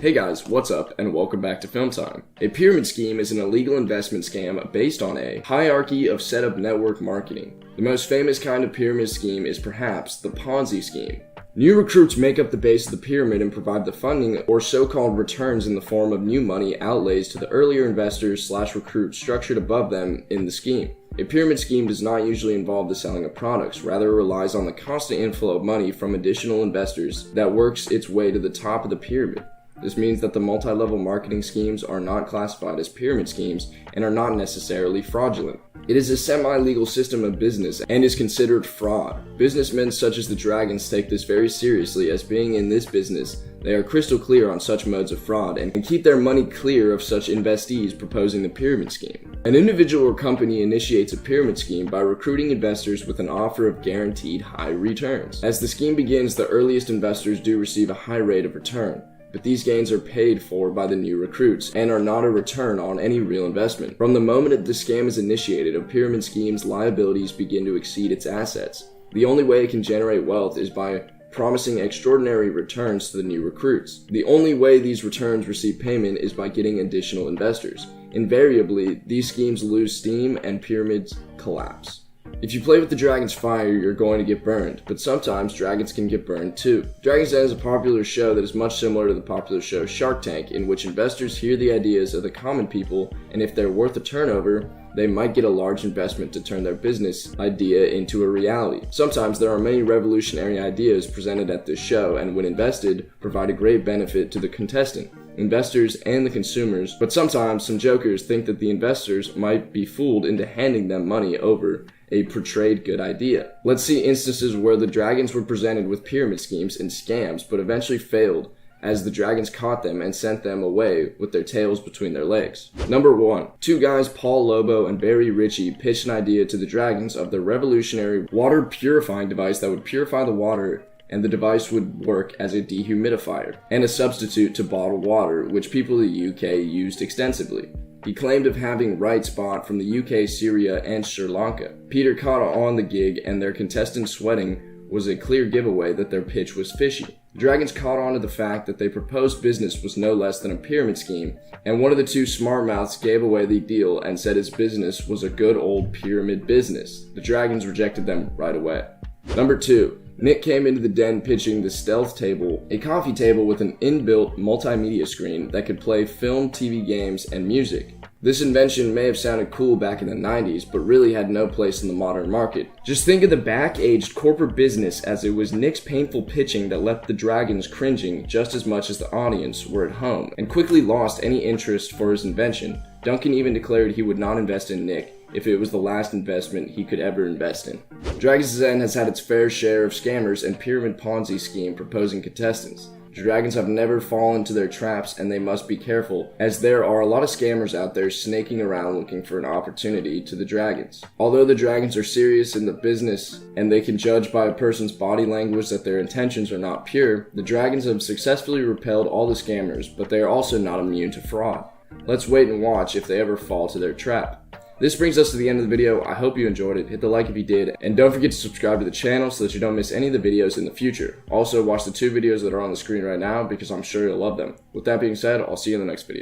Hey guys, what's up, and welcome back to Film Time. A pyramid scheme is an illegal investment scam based on a hierarchy of setup network marketing. The most famous kind of pyramid scheme is perhaps the Ponzi scheme. New recruits make up the base of the pyramid and provide the funding or so-called returns in the form of new money outlays to the earlier investors/recruits structured above them in the scheme. A pyramid scheme does not usually involve the selling of products, rather it relies on the constant inflow of money from additional investors that works its way to the top of the pyramid. This means that the multi-level marketing schemes are not classified as pyramid schemes and are not necessarily fraudulent. It is a semi-legal system of business and is considered fraud. Businessmen such as the Dragons take this very seriously, as being in this business, they are crystal clear on such modes of fraud and can keep their money clear of such investees proposing the pyramid scheme. An individual or company initiates a pyramid scheme by recruiting investors with an offer of guaranteed high returns. As the scheme begins, the earliest investors do receive a high rate of return, but these gains are paid for by the new recruits and are not a return on any real investment. From the moment that the scam is initiated, a pyramid scheme's liabilities begin to exceed its assets. The only way it can generate wealth is by promising extraordinary returns to the new recruits. The only way these returns receive payment is by getting additional investors. Invariably, these schemes lose steam and pyramids collapse. If you play with the dragon's fire, you're going to get burned, but sometimes dragons can get burned too. Dragon's Den is a popular show that is much similar to the popular show Shark Tank, in which investors hear the ideas of the common people, and if they're worth a turnover, they might get a large investment to turn their business idea into a reality. Sometimes there are many revolutionary ideas presented at this show, and when invested, provide a great benefit to the contestant, investors, and the consumers, but sometimes some jokers think that the investors might be fooled into handing them money over a portrayed good idea. Let's see instances where the Dragons were presented with pyramid schemes and scams, but eventually failed, as the Dragons caught them and sent them away with their tails between their legs. Number 1. Two guys, Paul Lobo and Barry Ritchie, pitched an idea to the Dragons of the revolutionary water purifying device that would purify the water, and the device would work as a dehumidifier and a substitute to bottled water, which people in the UK used extensively. He claimed of having rights bought from the UK, Syria, and Sri Lanka. Peter caught on the gig, and their contestant sweating was a clear giveaway that their pitch was fishy. The Dragons caught on to the fact that their proposed business was no less than a pyramid scheme, and one of the two smart mouths gave away the deal and said his business was a good old pyramid business. The Dragons rejected them right away. Number 2. Nick came into the den pitching the Stealth Table, a coffee table with an inbuilt multimedia screen that could play film, TV games, and music. This invention may have sounded cool back in the 90s, but really had no place in the modern market. Just think of the back-aged corporate business, as it was Nick's painful pitching that left the Dragons cringing just as much as the audience were at home, and quickly lost any interest for his invention. Duncan even declared he would not invest in Nick if it was the last investment he could ever invest in. Dragon's Den has had its fair share of scammers and pyramid Ponzi scheme proposing contestants. Dragons have never fallen to their traps, and they must be careful, as there are a lot of scammers out there snaking around looking for an opportunity to the Dragons. Although the Dragons are serious in the business, and they can judge by a person's body language that their intentions are not pure, the Dragons have successfully repelled all the scammers, but they are also not immune to fraud. Let's wait and watch if they ever fall to their trap. This brings us to the end of the video. I hope you enjoyed it. Hit the like if you did, and don't forget to subscribe to the channel so that you don't miss any of the videos in the future. Also, watch the 2 videos that are on the screen right now, because I'm sure you'll love them. With that being said, I'll see you in the next video.